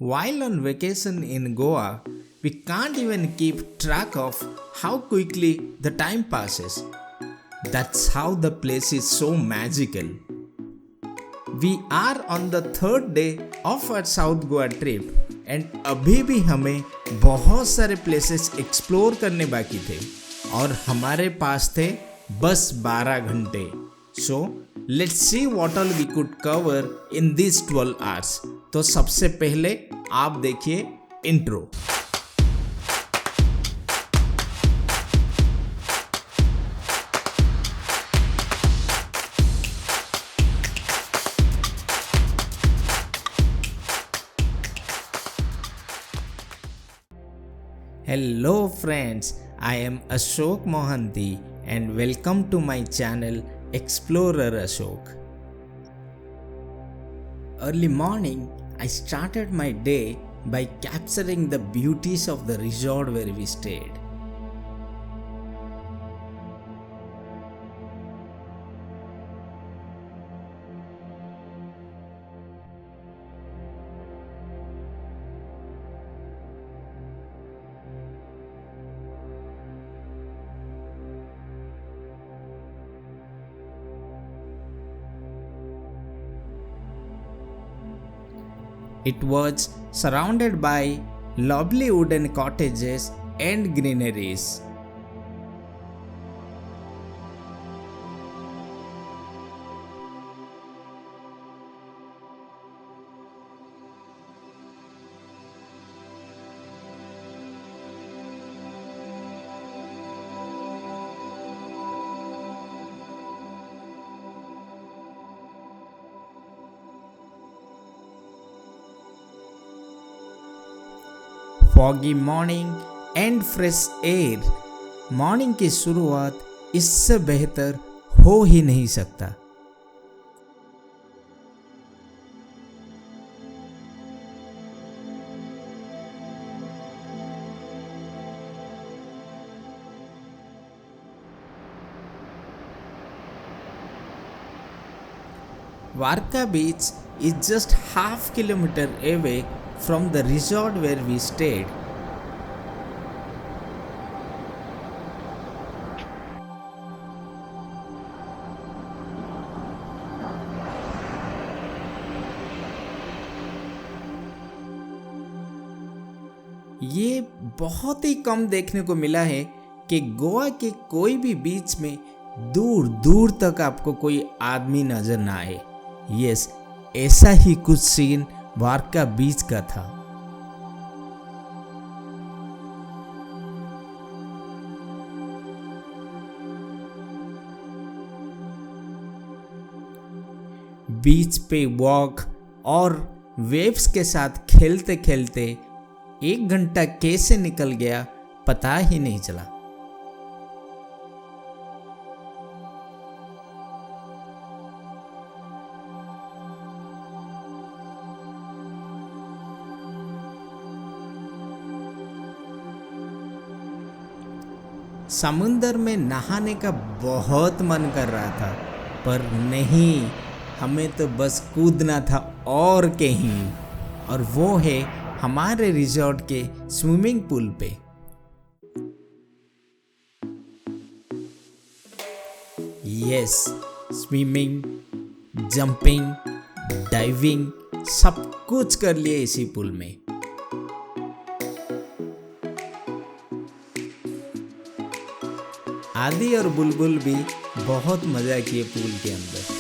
While on vacation in Goa, we can't even keep track of how quickly the time passes. That's how the place is so magical. We are on the third day of our South Goa trip and अभी भी हमें बहुत सारे places explore करने बाकी थे और हमारे पास थे बस 12 घंटे. So let's see what all we could cover in these 12 hours. तो सबसे पहले आप देखिए intro. Hello friends, I am Ashok Mohanty and welcome to my channel Explorer Ashok. Early morning, I started my day by capturing the beauties of the resort where we stayed. It was surrounded by lovely wooden cottages and greeneries. Foggy morning and fresh air. Morning की शुरुआत इससे बेहतर हो ही नहीं सकता. Varka Beach is just half kilometer away from the resort where we stayed. ये बहुत ही कम देखने को मिला है कि गोवा के कोई भी बीच में दूर दूर तक आपको कोई आदमी नजर ना आए. यस, ऐसा ही कुछ सीन वारका बीच का था. बीच पे वॉक और वेव्स के साथ खेलते खेलते 1 घंटा कैसे निकल गया पता ही नहीं चला. समुंदर में नहाने का बहुत मन कर रहा था, पर नहीं, हमें तो बस कूदना था और कहीं, और वो है हमारे रिजॉर्ट के स्विमिंग पूल पे. यस, स्विमिंग, जंपिंग, डाइविंग सब कुछ कर लिए इसी पूल में. आदि और बुलबुल भी बहुत मजा किए पूल के अंदर.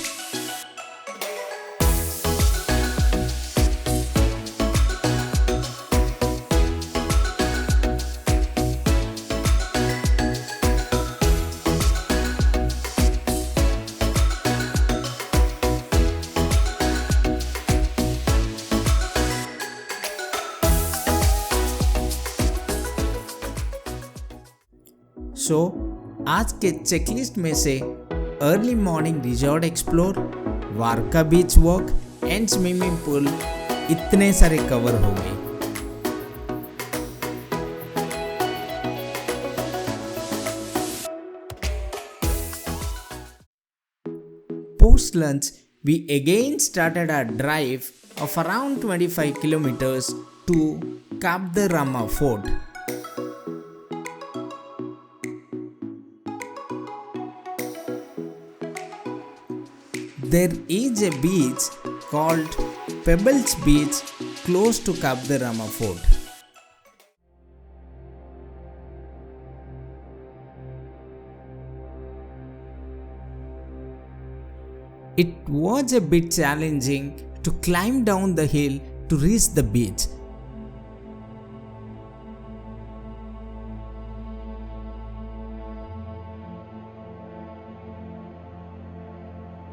सो आज के चेकलिस्ट में से early morning resort explore, Varca beach walk and swimming pool इतने सारे कवर हो गए. Post lunch, we again started our drive of around 25 kilometers to Kabdarama Fort. There is a beach called Pebbles Beach close to Kabdarama Fort. It was a bit challenging to climb down the hill to reach the beach.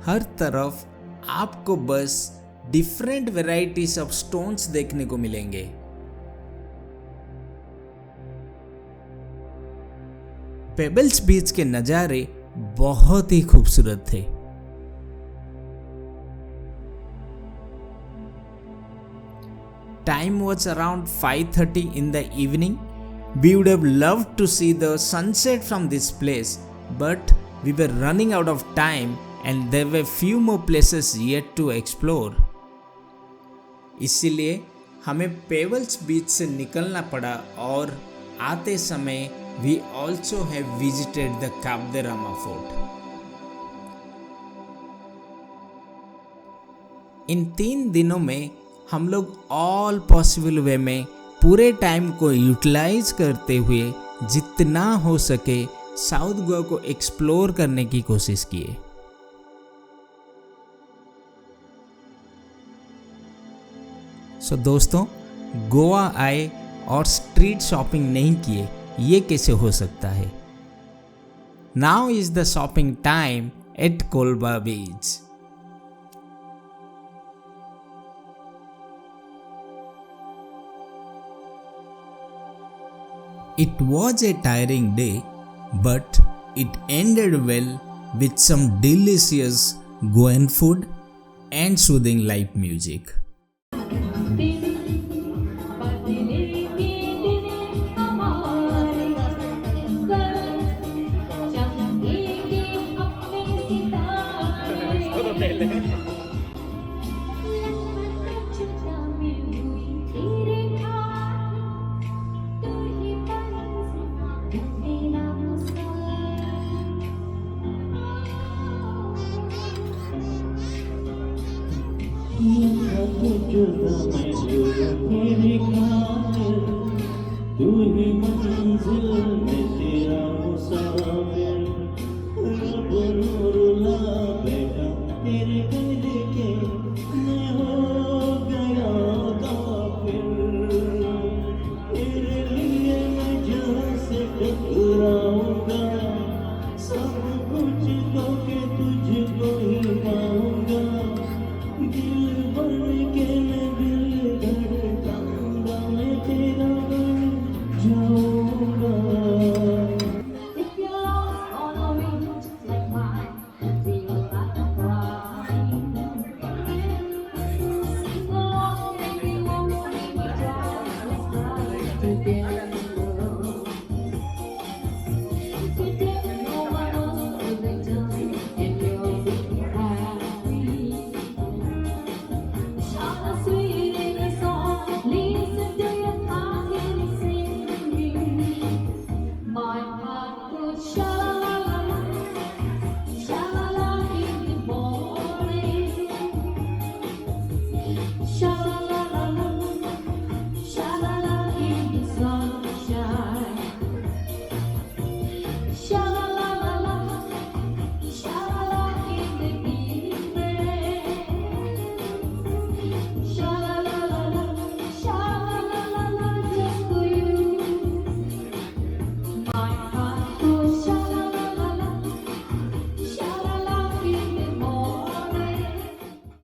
हर तरफ आपको बस different varieties of stones देखने को मिलेंगे। Pebbles बीच के नज़ारे बहुत ही खूबसूरत थे। Time was around 5:30 in the evening. We would have loved to see the sunset from this place, but we were running out of time and there were few more places yet to explore. इसीलिए हमें pebbles बीच से निकलना पड़ा और आते समय we also have visited the Kabdarama Fort. इन 3 दिनों में हम लोग ऑल पॉसिबल वे में पूरे टाइम को यूटिलाइज करते हुए जितना हो सके साउथ गोवा को एक्सप्लोर करने की कोशिश किए। सो दोस्तों, गोवा आए और स्ट्रीट शॉपिंग नहीं किए, ये कैसे हो सकता है? Now is the shopping time at Colva beach. It was a tiring day, but it ended well with some delicious Goan food and soothing live music. Together.